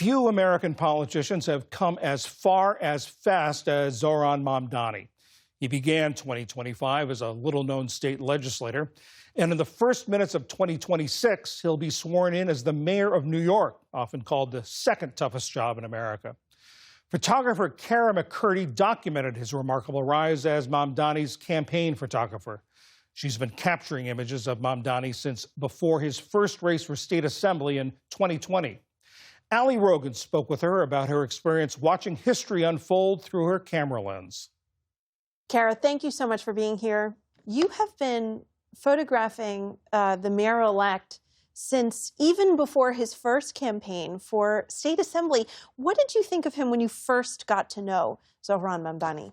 Few American politicians have come as far as fast as Zohran Mamdani. He began 2025 as a little-known state legislator, and in the first minutes of 2026, he'll be sworn in as the mayor of New York, often called the second toughest job in America. Photographer Kara McCurdy documented his remarkable rise as Mamdani's campaign photographer. She's been capturing images of Mamdani since before his first race for state assembly in 2020. Ali Rogan spoke with her about her experience watching history unfold through her camera lens. Kara, thank you so much for being here. You have been photographing the mayor-elect since even before his first campaign for state assembly. What did you think of him when you first got to know Zohran Mamdani?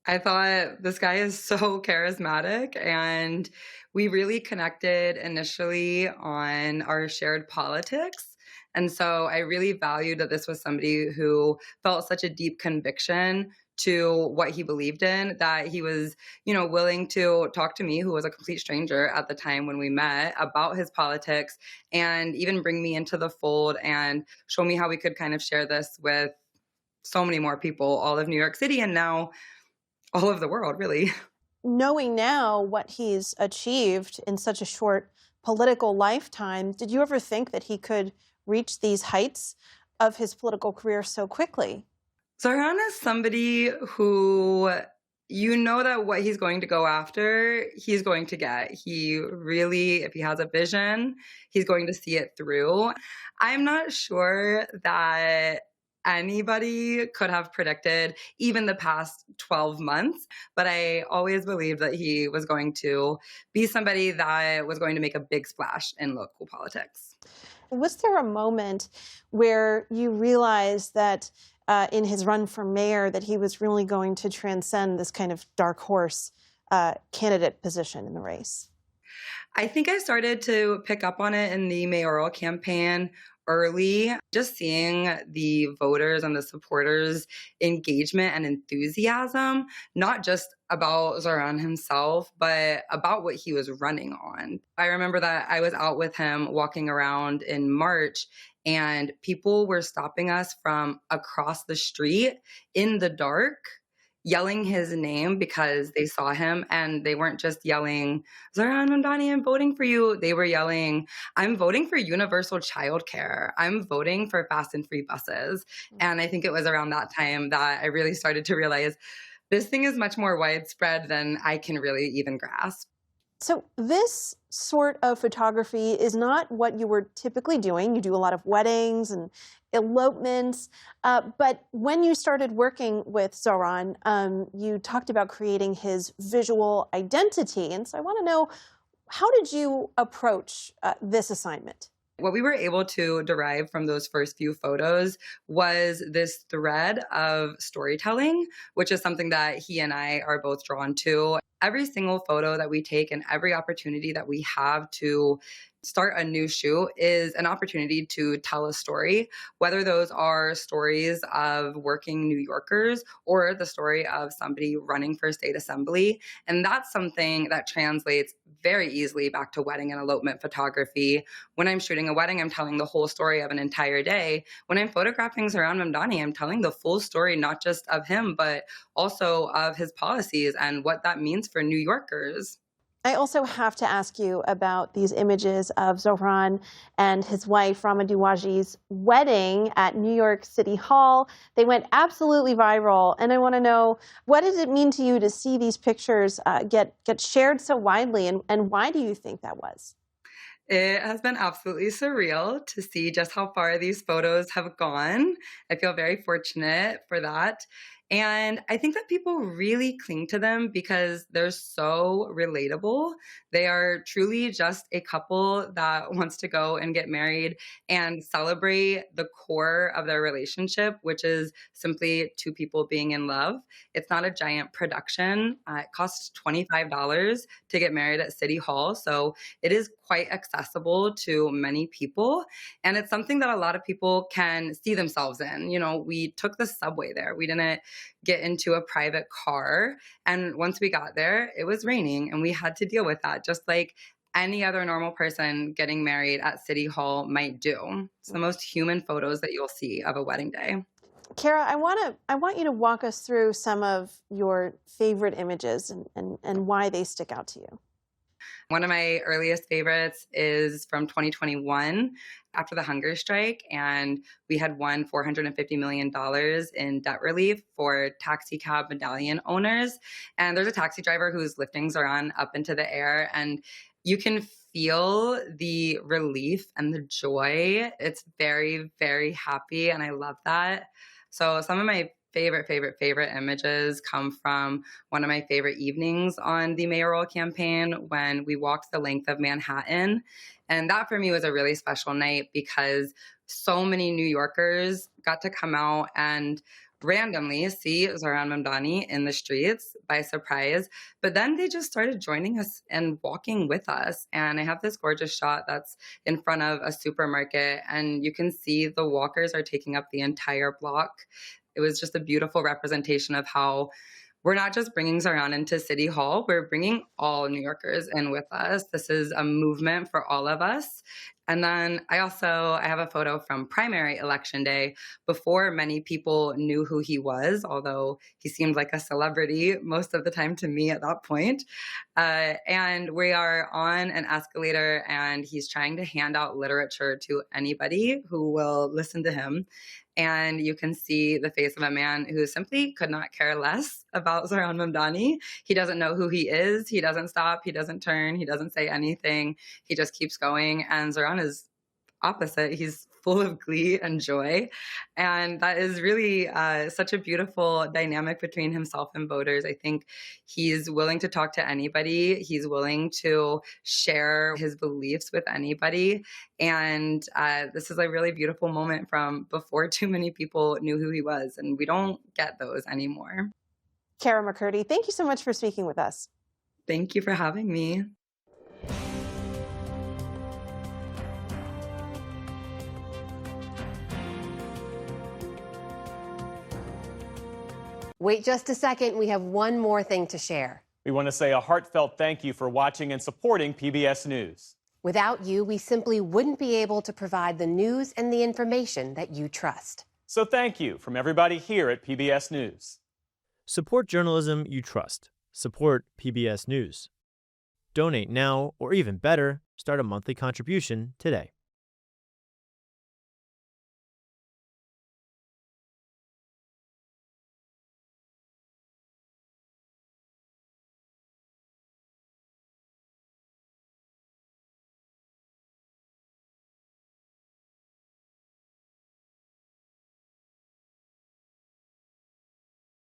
I thought this guy is so charismatic, and we really connected initially on our shared politics. And so I really valued that this was somebody who felt such a deep conviction to what he believed in, that he was, willing to talk to me, who was a complete stranger at the time when we met, about his politics, and even bring me into the fold and show me how we could kind of share this with so many more people, all of New York City, and now all over the world, really. Knowing now what he's achieved in such a short political lifetime, did you ever think that he could reach these heights of his political career so quickly? Zohran is somebody who, that what he's going to go after, he's going to get. He really, if he has a vision, he's going to see it through. I'm not sure that anybody could have predicted even the past 12 months, but I always believed that he was going to be somebody that was going to make a big splash in local politics. Was there a moment where you realized that in his run for mayor that he was really going to transcend this kind of dark horse candidate position in the race? I think I started to pick up on it in the mayoral campaign early, just seeing the voters and the supporters' engagement and enthusiasm, not just about Zohran himself, but about what he was running on. I remember that I was out with him walking around in March, and people were stopping us from across the street in the dark, yelling his name because they saw him, and they weren't just yelling, Zohran Mamdani, I'm voting for you. They were yelling, I'm voting for universal childcare. I'm voting for fast and free buses. And I think it was around that time that I really started to realize this thing is much more widespread than I can really even grasp. So this sort of photography is not what you were typically doing. You do a lot of weddings and elopements. But when you started working with Zohran, you talked about creating his visual identity. And so I want to know, how did you approach this assignment? What we were able to derive from those first few photos was this thread of storytelling, which is something that he and I are both drawn to. Every single photo that we take and every opportunity that we have to start a new shoot is an opportunity to tell a story, whether those are stories of working New Yorkers or the story of somebody running for state assembly. And that's something that translates very easily back to wedding and elopement photography. When I'm shooting a wedding, I'm telling the whole story of an entire day. When I'm photographing Zohran Mamdani, I'm telling the full story, not just of him, but also of his policies and what that means for New Yorkers. I also have to ask you about these images of Zohran and his wife, Rama Douaji's wedding at New York City Hall. They went absolutely viral. And I want to know, what does it mean to you to see these pictures get shared so widely? And why do you think that was? It has been absolutely surreal to see just how far these photos have gone. I feel very fortunate for that. And I think that people really cling to them because they're so relatable. They are truly just a couple that wants to go and get married and celebrate the core of their relationship, which is simply two people being in love. It's not a giant production. It costs $25 to get married at City Hall. So it is quite accessible to many people. And it's something that a lot of people can see themselves in. We took the subway there. We didn't get into a private car. And once we got there, it was raining and we had to deal with that, just like any other normal person getting married at City Hall might do. It's the most human photos that you'll see of a wedding day. Kara, I want you to walk us through some of your favorite images and why they stick out to you. One of my earliest favorites is from 2021 after the hunger strike, and we had won $450 million in debt relief for taxi cab medallion owners. And there's a taxi driver who's lifting Zoran up into the air, and you can feel the relief and the joy. It's very, very happy, and I love that. So some of my favorite images come from one of my favorite evenings on the mayoral campaign when we walked the length of Manhattan. And that for me was a really special night because so many New Yorkers got to come out and randomly see Zoran Mamdani in the streets by surprise. But then they just started joining us and walking with us. And I have this gorgeous shot that's in front of a supermarket, and you can see the walkers are taking up the entire block. It was just a beautiful representation of how we're not just bringing Zoran into City Hall, we're bringing all New Yorkers in with us. This is a movement for all of us. And then I have a photo from primary election day before many people knew who he was, although he seemed like a celebrity most of the time to me at that point. And we are on an escalator, and he's trying to hand out literature to anybody who will listen to him. And you can see the face of a man who simply could not care less about Zoran Mamdani. He doesn't know who he is. He doesn't stop. He doesn't turn. He doesn't say anything. He just keeps going. And Zoran is opposite. He's full of glee and joy. And that is really such a beautiful dynamic between himself and voters. I think he's willing to talk to anybody. He's willing to share his beliefs with anybody. And this is a really beautiful moment from before too many people knew who he was. And we don't get those anymore. Kara McCurdy, thank you so much for speaking with us. Thank you for having me. Wait just a second, we have one more thing to share. We want to say a heartfelt thank you for watching and supporting PBS News. Without you, we simply wouldn't be able to provide the news and the information that you trust. So thank you from everybody here at PBS News. Support journalism you trust. Support PBS News. Donate now, or even better, start a monthly contribution today.